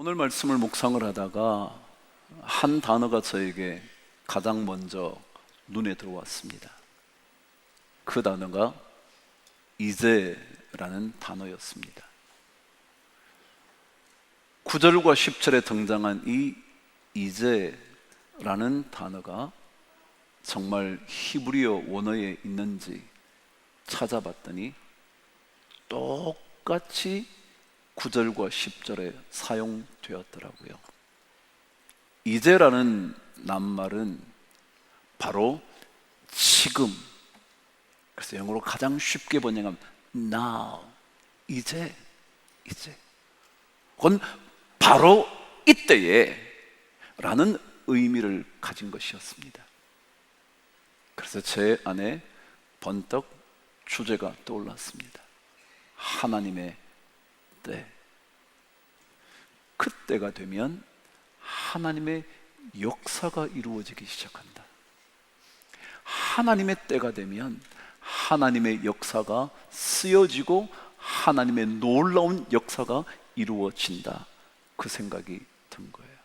오늘 말씀을 묵상을 하다가 한 단어가 저에게 가장 먼저 눈에 들어왔습니다. 그 단어가 이제라는 단어였습니다. 9절과 10절에 등장한 이 이제라는 단어가 정말 히브리어 원어에 있는지 찾아봤더니 똑같이 9절과 10절에 사용되었더라고요. 이제라는 낱말은 바로 지금, 그래서 영어로 가장 쉽게 번역하면 now, 이제 그건 바로 이때에 라는 의미를 가진 것이었습니다. 그래서 제 안에 번뜩 주제가 떠올랐습니다. 하나님의 때. 그때가 되면 하나님의 역사가 이루어지기 시작한다. 하나님의 때가 되면 하나님의 역사가 쓰여지고 하나님의 놀라운 역사가 이루어진다. 그 생각이 든 거예요.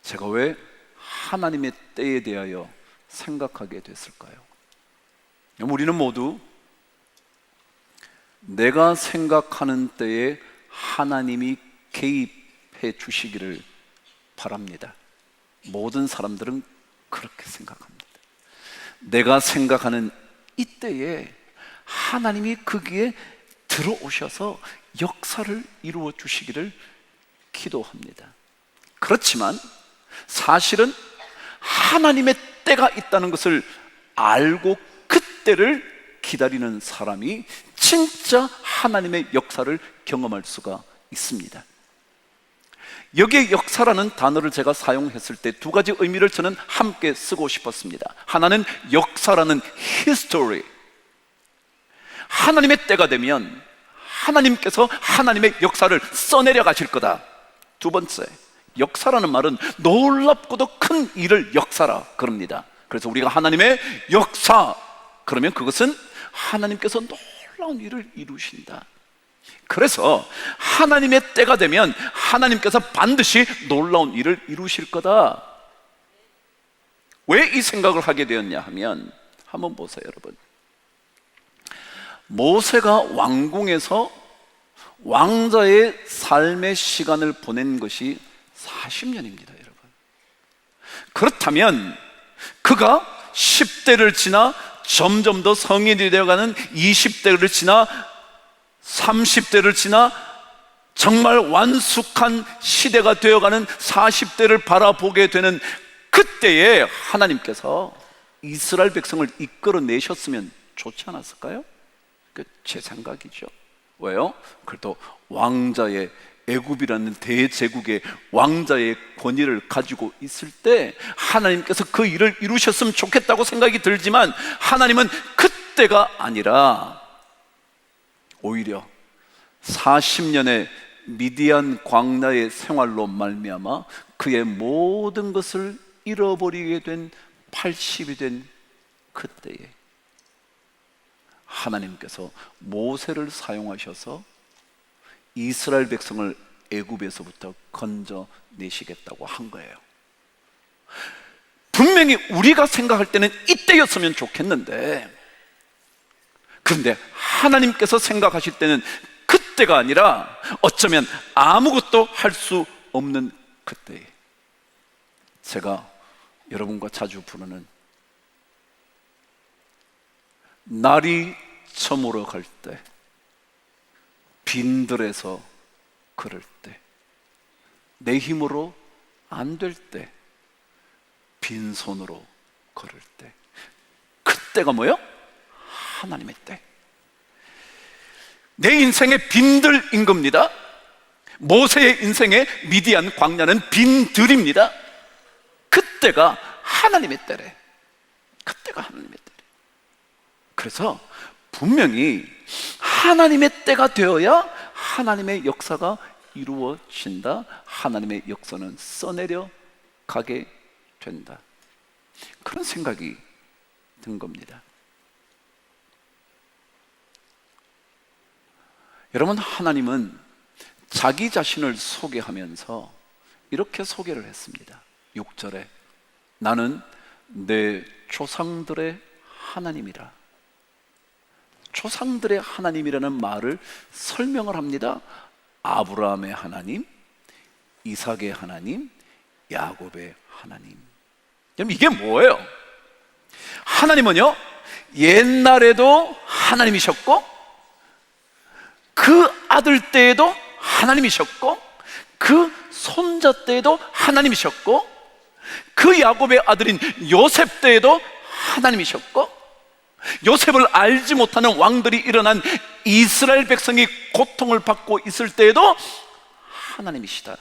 제가 왜 하나님의 때에 대하여 생각하게 됐을까요? 우리는 모두 내가 생각하는 때에 하나님이 개입해 주시기를 바랍니다. 모든 사람들은 그렇게 생각합니다. 내가 생각하는 이때에 하나님이 거기에 들어오셔서 역사를 이루어 주시기를 기도합니다. 그렇지만 사실은 하나님의 때가 있다는 것을 알고 그때를 기다리는 사람이 진짜 하나님의 역사를 경험할 수가 있습니다. 여기에 역사라는 단어를 제가 사용했을 때 두 가지 의미를 저는 함께 쓰고 싶었습니다. 하나는 역사라는 history, 하나님의 때가 되면 하나님께서 하나님의 역사를 써내려 가실 거다. 두 번째, 역사라는 말은 놀랍고도 큰 일을 역사라 그럽니다. 그래서 우리가 하나님의 역사, 그러면 그것은 하나님께서 놀라운 일을 이루신다. 그래서 하나님의 때가 되면 하나님께서 반드시 놀라운 일을 이루실 거다. 왜 이 생각을 하게 되었냐 하면, 한번 보세요 여러분. 모세가 왕궁에서 왕자의 삶의 시간을 보낸 것이 40년입니다 여러분. 그렇다면 그가 10대를 지나 점점 더 성인이 되어가는 20대를 지나 30대를 지나 정말 완숙한 시대가 되어가는 40대를 바라보게 되는 그때에 하나님께서 이스라엘 백성을 이끌어내셨으면 좋지 않았을까요? 제 생각이죠. 왜요? 그래도 왕자의 애굽이라는 대제국의 왕자의 권위를 가지고 있을 때 하나님께서 그 일을 이루셨으면 좋겠다고 생각이 들지만 하나님은 그때가 아니라 오히려 40년의 미디안 광야의 생활로 말미암아 그의 모든 것을 잃어버리게 된 80이 된 그때에 하나님께서 모세를 사용하셔서 이스라엘 백성을 애굽에서부터 건져내시겠다고 한 거예요. 분명히 우리가 생각할 때는 이때였으면 좋겠는데, 그런데 하나님께서 생각하실 때는 그때가 아니라 어쩌면 아무것도 할 수 없는 그때에, 제가 여러분과 자주 부르는 날이 저물어 갈 때, 빈들에서 걸을 때, 내 힘으로 안 될 때, 빈손으로 걸을 때, 그때가 뭐예요? 하나님의 때. 내 인생의 빈들인 겁니다. 모세의 인생의 미디안 광야는 빈들입니다. 그때가 하나님의 때래. 그때가 하나님의 때래. 그래서 분명히 하나님의 때가 되어야 하나님의 역사가 이루어진다. 하나님의 역사는 써내려 가게 된다. 그런 생각이 든 겁니다. 여러분, 하나님은 자기 자신을 소개하면서 이렇게 소개를 했습니다. 6절에 나는 내 조상들의 하나님이라. 조상들의 하나님이라는 말을 설명을 합니다. 아브라함의 하나님, 이삭의 하나님, 야곱의 하나님. 여러분, 이게 뭐예요? 하나님은요, 옛날에도 하나님이셨고, 그 아들 때에도 하나님이셨고, 그 손자 때에도 하나님이셨고, 그 야곱의 아들인 요셉 때에도 하나님이셨고, 요셉을 알지 못하는 왕들이 일어난 이스라엘 백성이 고통을 받고 있을 때에도 하나님이시다.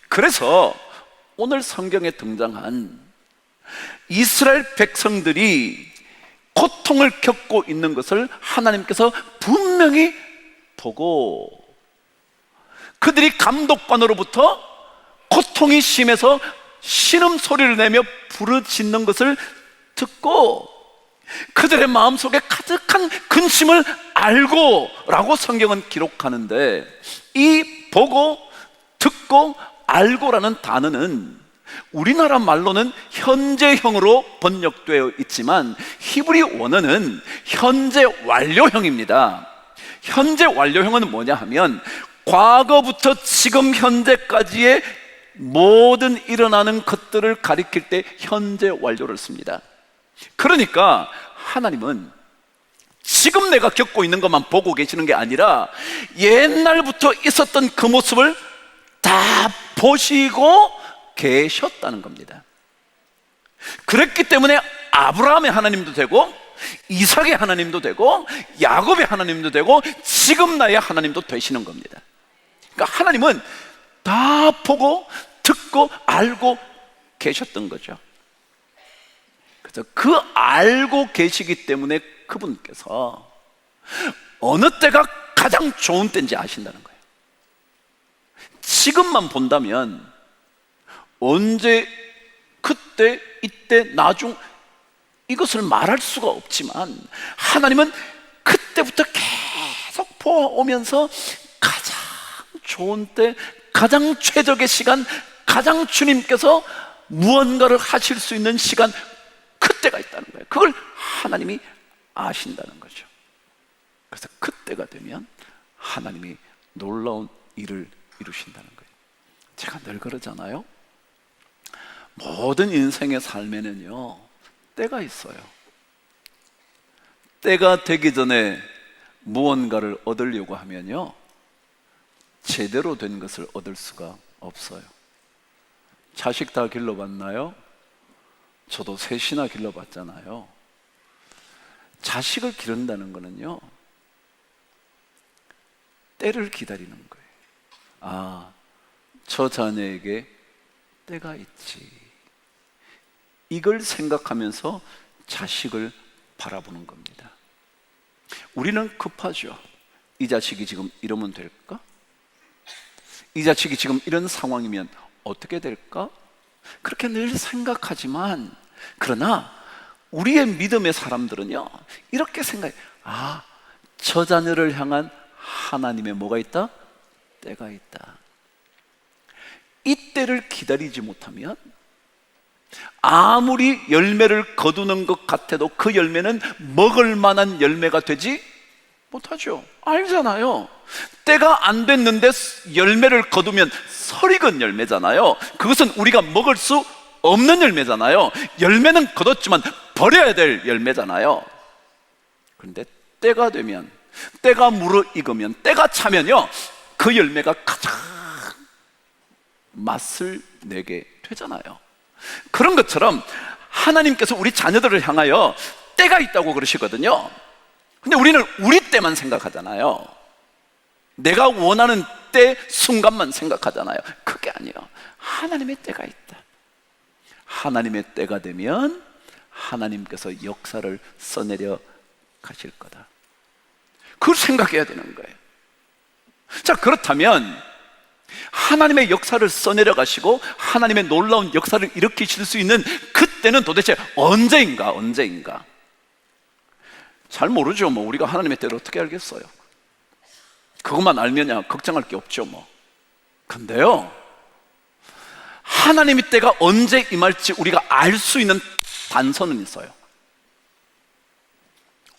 그래서 오늘 성경에 등장한 이스라엘 백성들이 고통을 겪고 있는 것을 하나님께서 분명히 보고, 그들이 감독관으로부터 고통이 심해서 신음소리를 내며 부르짖는 것을 듣고 그들의 마음속에 가득한 근심을 알고 라고 성경은 기록하는데, 이 보고, 듣고, 알고라는 단어는 우리나라 말로는 현재형으로 번역되어 있지만 히브리 원어는 현재 완료형입니다. 현재 완료형은 뭐냐 하면 과거부터 지금 현재까지의 모든 일어나는 것들을 가리킬 때 현재 완료를 씁니다. 그러니까 하나님은 지금 내가 겪고 있는 것만 보고 계시는 게 아니라 옛날부터 있었던 그 모습을 다 보시고 계셨다는 겁니다. 그랬기 때문에 아브라함의 하나님도 되고, 이삭의 하나님도 되고, 야곱의 하나님도 되고, 지금 나의 하나님도 되시는 겁니다. 그러니까 하나님은 다 보고 듣고 알고 계셨던 거죠. 그래서 그 알고 계시기 때문에 그분께서 어느 때가 가장 좋은 때인지 아신다는 거예요. 지금만 본다면 언제, 그때, 이때, 나중 이것을 말할 수가 없지만 하나님은 그때부터 계속 보아오면서 가장 좋은 때, 가장 최적의 시간, 가장 주님께서 무언가를 하실 수 있는 시간, 그때가 있다는 거예요. 그걸 하나님이 아신다는 거죠. 그래서 그때가 되면 하나님이 놀라운 일을 이루신다는 거예요. 제가 늘 그러잖아요. 모든 인생의 삶에는요, 때가 있어요. 때가 되기 전에 무언가를 얻으려고 하면요, 제대로 된 것을 얻을 수가 없어요. 자식 다 길러봤나요? 저도 셋이나 길러봤잖아요. 자식을 기른다는 거는요, 때를 기다리는 거예요. 아, 저 자녀에게 때가 있지. 이걸 생각하면서 자식을 바라보는 겁니다. 우리는 급하죠. 이 자식이 지금 이러면 될까? 이 자식이 지금 이런 상황이면 어떻게 될까? 그렇게 늘 생각하지만, 그러나 우리의 믿음의 사람들은요, 이렇게 생각해. 아, 저 자녀를 향한 하나님의 뭐가 있다? 때가 있다. 이 때를 기다리지 못하면 아무리 열매를 거두는 것 같아도 그 열매는 먹을 만한 열매가 되지 못하죠. 알잖아요. 때가 안 됐는데 열매를 거두면 설익은 열매잖아요. 그것은 우리가 먹을 수 없는 열매잖아요. 열매는 거뒀지만 버려야 될 열매잖아요. 그런데 때가 되면, 때가 무르익으면, 때가 차면요, 그 열매가 가장 맛을 내게 되잖아요. 그런 것처럼 하나님께서 우리 자녀들을 향하여 때가 있다고 그러시거든요. 근데 우리는 우리 때만 생각하잖아요. 내가 원하는 때, 순간만 생각하잖아요. 그게 아니에요. 하나님의 때가 있다. 하나님의 때가 되면 하나님께서 역사를 써내려 가실 거다. 그걸 생각해야 되는 거예요. 자, 그렇다면 하나님의 역사를 써내려 가시고 하나님의 놀라운 역사를 일으키실 수 있는 그때는 도대체 언제인가? 잘 모르죠. 우리가 하나님의 때를 어떻게 알겠어요? 그것만 알면야 걱정할 게 없죠 뭐. 근데요, 하나님의 때가 언제 임할지 우리가 알 수 있는 단서는 있어요.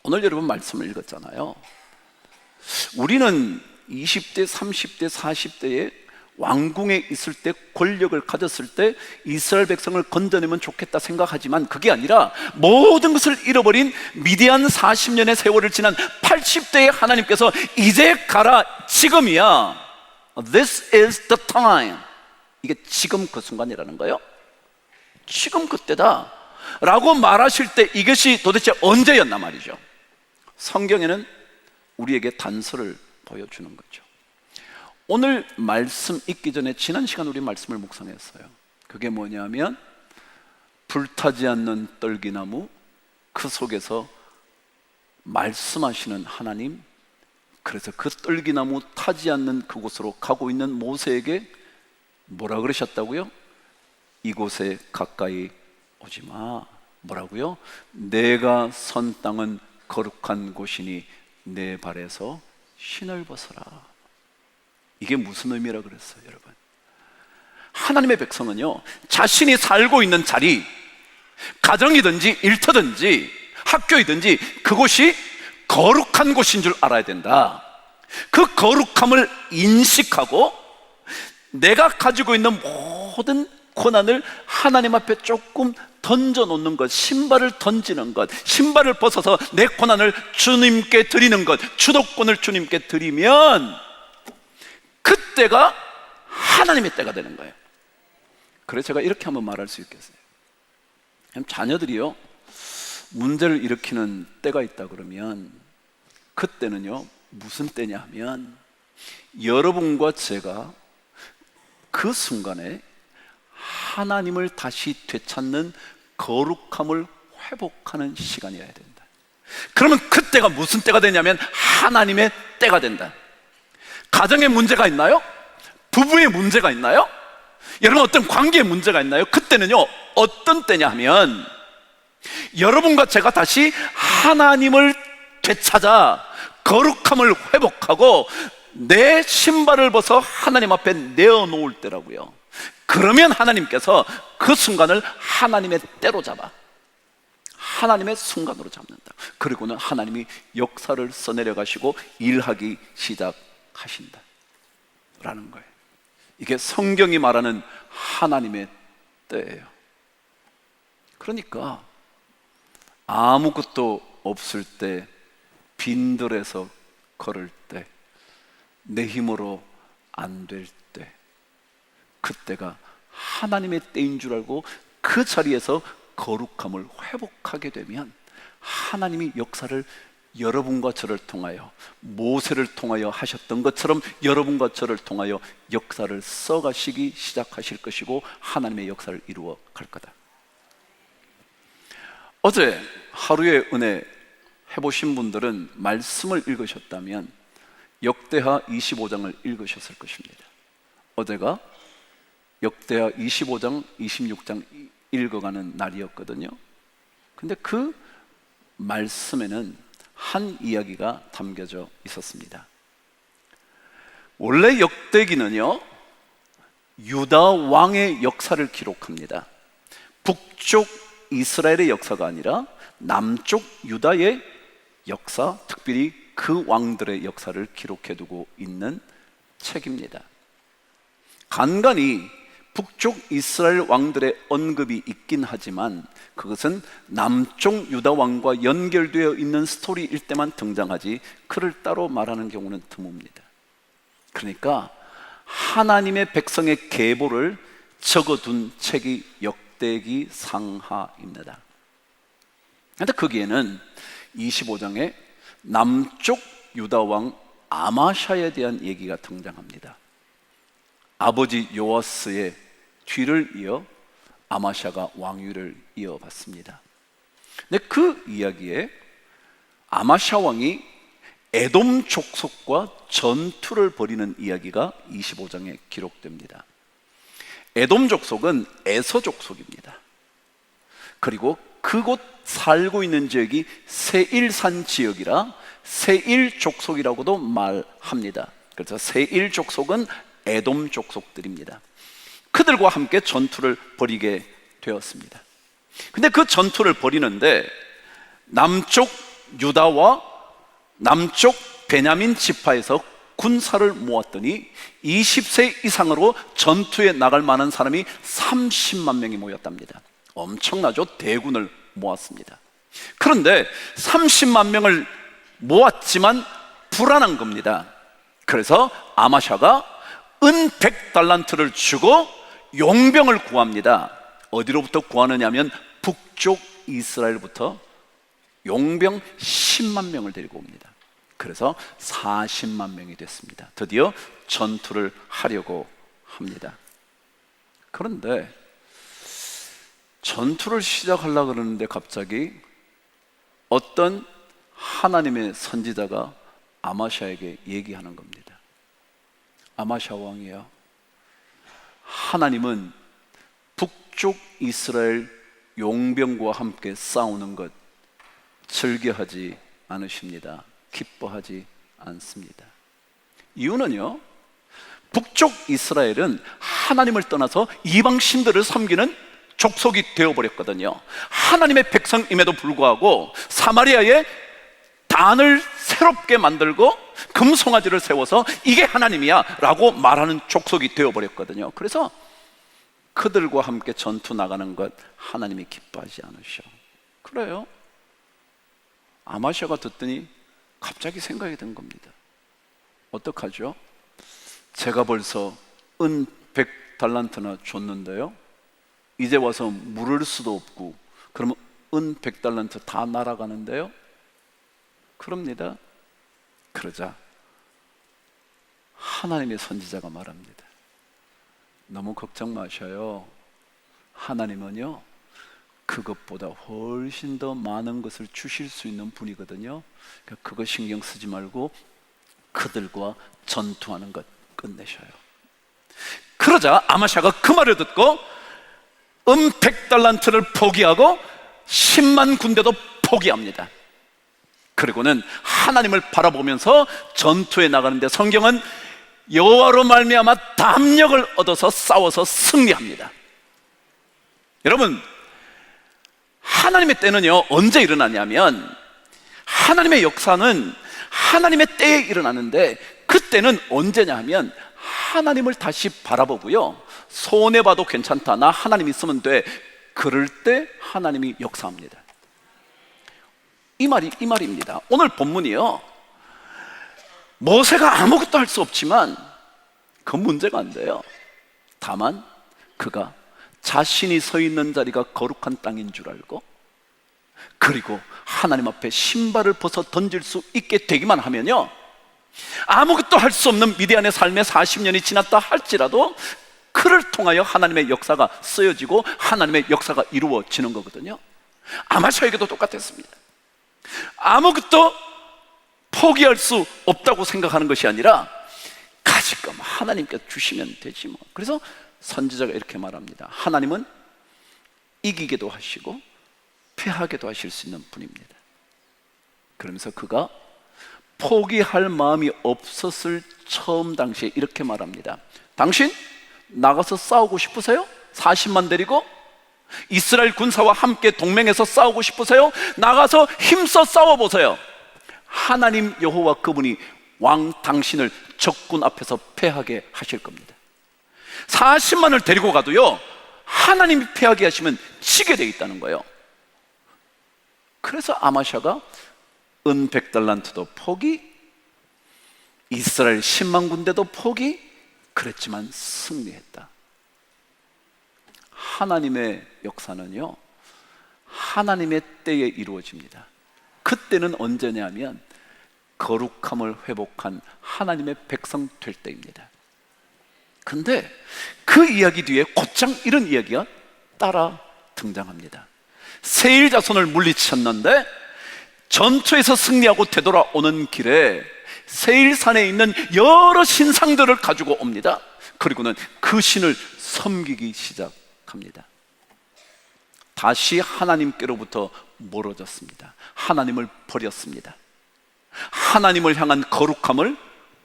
오늘 여러분 말씀을 읽었잖아요. 우리는 20대, 30대, 40대에 왕궁에 있을 때, 권력을 가졌을 때 이스라엘 백성을 건져내면 좋겠다 생각하지만 그게 아니라 모든 것을 잃어버린 미디안 40년의 세월을 지난 80대의 하나님께서 이제 가라, 지금이야, This is the time, 이게 지금 그 순간이라는 거예요. 지금 그때다 라고 말하실 때 이것이 도대체 언제였나 말이죠. 성경에는 우리에게 단서를 보여주는 거죠. 오늘 말씀 읽기 전에 지난 시간 우리 말씀을 묵상했어요. 그게 뭐냐면 불타지 않는 떨기나무, 그 속에서 말씀하시는 하나님. 그래서 그 떨기나무 타지 않는 그곳으로 가고 있는 모세에게 뭐라 그러셨다고요? 이곳에 가까이 오지 마. 뭐라고요? 내가 선 땅은 거룩한 곳이니 내 발에서 신을 벗어라. 이게 무슨 의미라 그랬어요, 여러분? 하나님의 백성은요, 자신이 살고 있는 자리, 가정이든지 일터든지 학교이든지 그곳이 거룩한 곳인 줄 알아야 된다. 그 거룩함을 인식하고 내가 가지고 있는 모든 고난을 하나님 앞에 조금 던져놓는 것, 신발을 던지는 것, 신발을 벗어서 내 고난을 주님께 드리는 것, 주도권을 주님께 드리면 그때가 하나님의 때가 되는 거예요. 그래서 제가 이렇게 한번 말할 수 있겠어요. 자녀들이요, 문제를 일으키는 때가 있다 그러면 그때는요, 무슨 때냐 하면 여러분과 제가 그 순간에 하나님을 다시 되찾는 거룩함을 회복하는 시간이어야 된다. 그러면 그때가 무슨 때가 되냐면 하나님의 때가 된다. 가정에 문제가 있나요? 부부에 문제가 있나요? 여러분 어떤 관계에 문제가 있나요? 그때는요, 어떤 때냐 하면 여러분과 제가 다시 하나님을 되찾아 거룩함을 회복하고 내 신발을 벗어 하나님 앞에 내어놓을 때라고요. 그러면 하나님께서 그 순간을 하나님의 때로 잡아, 하나님의 순간으로 잡는다. 그리고는 하나님이 역사를 써내려 가시고 일하기 시작하신다 라는 거예요. 이게 성경이 말하는 하나님의 때예요. 그러니까 아무것도 없을 때, 빈들에서 걸을 때, 내 힘으로 안 될 때, 그때가 하나님의 때인 줄 알고 그 자리에서 거룩함을 회복하게 되면 하나님이 역사를 여러분과 저를 통하여, 모세를 통하여 하셨던 것처럼 여러분과 저를 통하여 역사를 써가시기 시작하실 것이고 하나님의 역사를 이루어 갈 거다. 어제 하루의 은혜 해보신 분들은 말씀을 읽으셨다면 역대하 25장을 읽으셨을 것입니다. 어제가 역대하 25장, 26장 읽어가는 날이었거든요. 근데 그 말씀에는 한 이야기가 담겨져 있었습니다. 원래 역대기는요, 유다 왕의 역사를 기록합니다. 북쪽 이스라엘의 역사가 아니라 남쪽 유다의 역사, 특별히 그 왕들의 역사를 기록해두고 있는 책입니다. 간간히 북쪽 이스라엘 왕들의 언급이 있긴 하지만 그것은 남쪽 유다 왕과 연결되어 있는 스토리일 때만 등장하지 그를 따로 말하는 경우는 드뭅니다. 그러니까 하나님의 백성의 계보를 적어둔 책이 역대기 상하입니다. 그런데 거기에는 25장에 남쪽 유다 왕 아마샤에 대한 얘기가 등장합니다. 아버지 요아스의 뒤를 이어 아마샤가 왕위를 이어받습니다. 근데 그 이야기에 아마샤 왕이 에돔 족속과 전투를 벌이는 이야기가 25장에 기록됩니다. 에돔 족속은 에서 족속입니다. 그리고 그곳 살고 있는 지역이 세일산 지역이라 세일 족속이라고도 말합니다. 그래서 세일 족속은 에돔 족속들입니다. 그들과 함께 전투를 벌이게 되었습니다. 근데 그 전투를 벌이는데 남쪽 유다와 남쪽 베냐민 지파에서 군사를 모았더니 20세 이상으로 전투에 나갈 만한 사람이 30만 명이 모였답니다. 엄청나죠? 대군을 모았습니다. 그런데 30만 명을 모았지만 불안한 겁니다. 그래서 아마샤가 은 100달란트를 주고 용병을 구합니다. 어디로부터 구하느냐 하면 북쪽 이스라엘부터 용병 10만 명을 데리고 옵니다. 그래서 40만 명이 됐습니다. 드디어 전투를 하려고 합니다. 그런데 전투를 시작하려고 그러는데 갑자기 어떤 하나님의 선지자가 아마샤에게 얘기하는 겁니다. 아마샤 왕이여, 하나님은 북쪽 이스라엘 용병과 함께 싸우는 것 즐겨하지 않으십니다. 기뻐하지 않습니다. 이유는요, 북쪽 이스라엘은 하나님을 떠나서 이방 신들을 섬기는 족속이 되어버렸거든요. 하나님의 백성임에도 불구하고 사마리아에 단을 새롭게 만들고 금송아지를 세워서 이게 하나님이야 라고 말하는 족속이 되어버렸거든요. 그래서 그들과 함께 전투 나가는 것 하나님이 기뻐하지 않으셔. 그래요. 아마샤가 듣더니 갑자기 생각이 든 겁니다. 어떡하죠? 제가 벌써 은 100달란트나 줬는데요, 이제 와서 물을 수도 없고 그러면 은 100달란트 다 날아가는데요? 그럽니다. 그러자 하나님의 선지자가 말합니다. 너무 걱정 마셔요. 하나님은요, 그것보다 훨씬 더 많은 것을 주실 수 있는 분이거든요. 그러니까 그거 신경 쓰지 말고 그들과 전투하는 것 끝내셔요. 그러자 아마샤가 그 말을 듣고 100달란트를 포기하고 10만 군대도 포기합니다. 그리고는 하나님을 바라보면서 전투에 나가는데 성경은 여호와로 말미암아 담력을 얻어서 싸워서 승리합니다. 여러분, 하나님의 때는요 언제 일어나냐면, 하나님의 역사는 하나님의 때에 일어나는데 그때는 언제냐 하면 하나님을 다시 바라보고요, 손해봐도 괜찮다, 나 하나님 있으면 돼, 그럴 때 하나님이 역사합니다. 이 말입니다. 오늘 본문이요, 모세가 아무것도 할 수 없지만 그건 문제가 안 돼요. 다만 그가 자신이 서 있는 자리가 거룩한 땅인 줄 알고, 그리고 하나님 앞에 신발을 벗어 던질 수 있게 되기만 하면요, 아무것도 할 수 없는 미디안의 삶에 40년이 지났다 할지라도 그를 통하여 하나님의 역사가 쓰여지고 하나님의 역사가 이루어지는 거거든요. 아마샤에게도 똑같았습니다. 아무것도 포기할 수 없다고 생각하는 것이 아니라 가질 거면 하나님께 주시면 되지 뭐. 그래서 선지자가 이렇게 말합니다. 하나님은 이기게도 하시고 패하게도 하실 수 있는 분입니다. 그러면서 그가 포기할 마음이 없었을 처음 당시에 이렇게 말합니다. 당신 나가서 싸우고 싶으세요? 40만 데리고 이스라엘 군사와 함께 동맹해서 싸우고 싶으세요? 나가서 힘써 싸워보세요. 하나님 여호와 그분이 왕 당신을 적군 앞에서 패하게 하실 겁니다. 40만을 데리고 가도요, 하나님이 패하게 하시면 지게 돼 있다는 거예요. 그래서 아마샤가 은 100달란트도 포기, 이스라엘 10만 군대도 포기, 그랬지만 승리했다. 하나님의 역사는요, 하나님의 때에 이루어집니다. 그때는 언제냐면 거룩함을 회복한 하나님의 백성 될 때입니다. 근데 그 이야기 뒤에 곧장 이런 이야기가 따라 등장합니다. 세일 자손을 물리쳤는데 전투에서 승리하고 되돌아오는 길에 세일산에 있는 여러 신상들을 가지고 옵니다. 그리고는 그 신을 섬기기 시작합니다. 다시 하나님께로부터 멀어졌습니다. 하나님을 버렸습니다. 하나님을 향한 거룩함을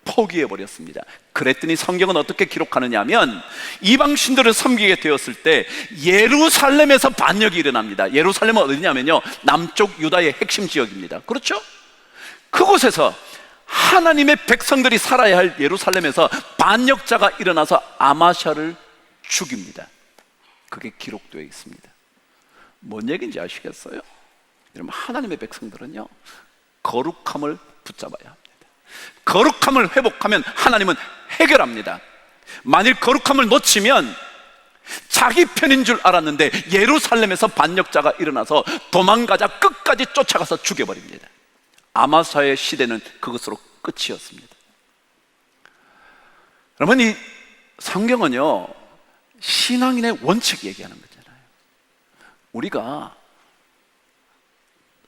포기해버렸습니다. 그랬더니 성경은 어떻게 기록하느냐 하면, 이방신들을 섬기게 되었을 때 예루살렘에서 반역이 일어납니다. 예루살렘은 어디냐면요, 남쪽 유다의 핵심 지역입니다. 그렇죠? 그곳에서 하나님의 백성들이 살아야 할 예루살렘에서 반역자가 일어나서 아마샤를 죽입니다. 그게 기록되어 있습니다. 뭔 얘기인지 아시겠어요? 여러분, 하나님의 백성들은요, 거룩함을 붙잡아야 합니다. 거룩함을 회복하면 하나님은 해결합니다. 만일 거룩함을 놓치면 자기 편인 줄 알았는데 예루살렘에서 반역자가 일어나서 도망가자 끝까지 쫓아가서 죽여버립니다. 아마사의 시대는 그것으로 끝이었습니다. 여러분, 이 성경은요, 신앙인의 원칙 얘기하는 거잖아요. 우리가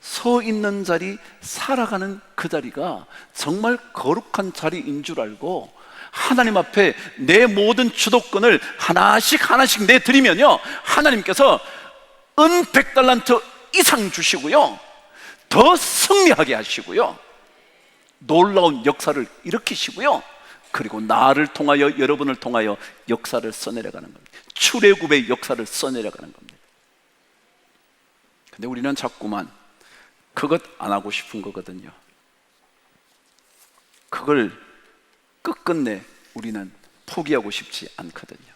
서 있는 자리, 살아가는 그 자리가 정말 거룩한 자리인 줄 알고 하나님 앞에 내 모든 주도권을 하나씩 하나씩 내드리면요, 하나님께서 은 100달란트 이상 주시고요, 더 승리하게 하시고요, 놀라운 역사를 일으키시고요, 그리고 나를 통하여, 여러분을 통하여 역사를 써내려가는 겁니다. 출애굽의 역사를 써내려가는 겁니다. 근데 우리는 자꾸만 그것 안 하고 싶은 거거든요. 그걸 끝끝내 우리는 포기하고 싶지 않거든요.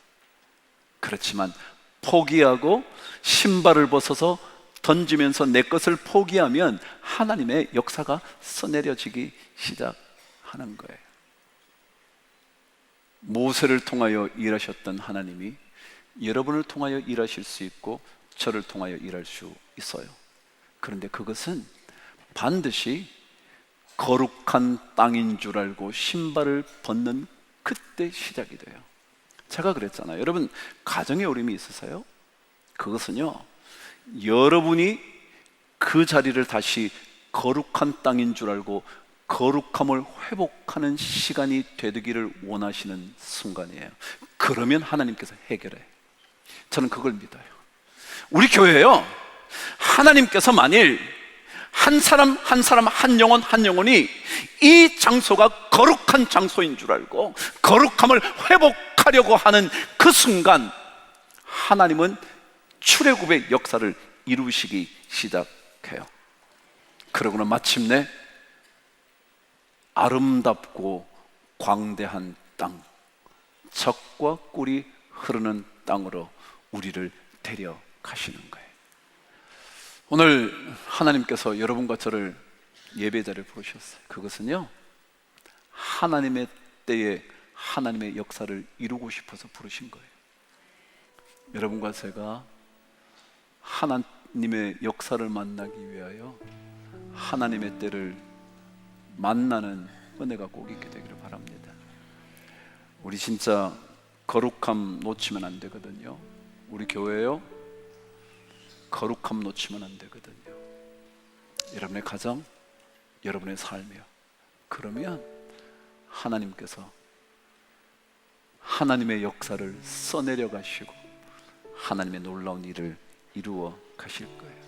그렇지만 포기하고 신발을 벗어서 던지면서 내 것을 포기하면 하나님의 역사가 써내려지기 시작하는 거예요. 모세를 통하여 일하셨던 하나님이 여러분을 통하여 일하실 수 있고 저를 통하여 일할 수 있어요. 그런데 그것은 반드시 거룩한 땅인 줄 알고 신발을 벗는 그때 시작이 돼요. 제가 그랬잖아요. 여러분, 가정에 어려움이 있으세요? 그것은요, 여러분이 그 자리를 다시 거룩한 땅인 줄 알고 거룩함을 회복하는 시간이 되기를 원하시는 순간이에요. 그러면 하나님께서 해결해요. 저는 그걸 믿어요. 우리 교회요, 하나님께서 만일 한 사람 한 사람, 한 영혼 한 영혼이 이 장소가 거룩한 장소인 줄 알고 거룩함을 회복하려고 하는 그 순간 하나님은 출애굽의 역사를 이루시기 시작해요. 그러고는 마침내 아름답고 광대한 땅, 젖과 꿀이 흐르는 땅으로 우리를 데려가시는 거예요. 오늘 하나님께서 여러분과 저를 예배 자리에 부르셨어요. 그것은요, 하나님의 때에 하나님의 역사를 이루고 싶어서 부르신 거예요. 여러분과 제가 하나님의 역사를 만나기 위하여 하나님의 때를 만나는 은혜가 꼭 있게 되기를 바랍니다. 우리 진짜 거룩함 놓치면 안 되거든요. 우리 교회요, 거룩함 놓치면 안 되거든요. 여러분의 가정, 여러분의 삶이요. 그러면 하나님께서 하나님의 역사를 써내려 가시고 하나님의 놀라운 일을 이루어 가실 거예요.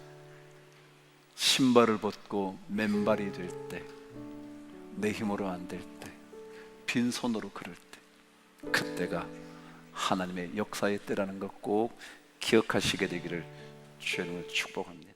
신발을 벗고 맨발이 될 때, 내 힘으로 안 될 때, 빈손으로 걸을 때, 그때가 하나님의 역사의 때라는 것 꼭 기억하시게 되기를 주님을 축복합니다.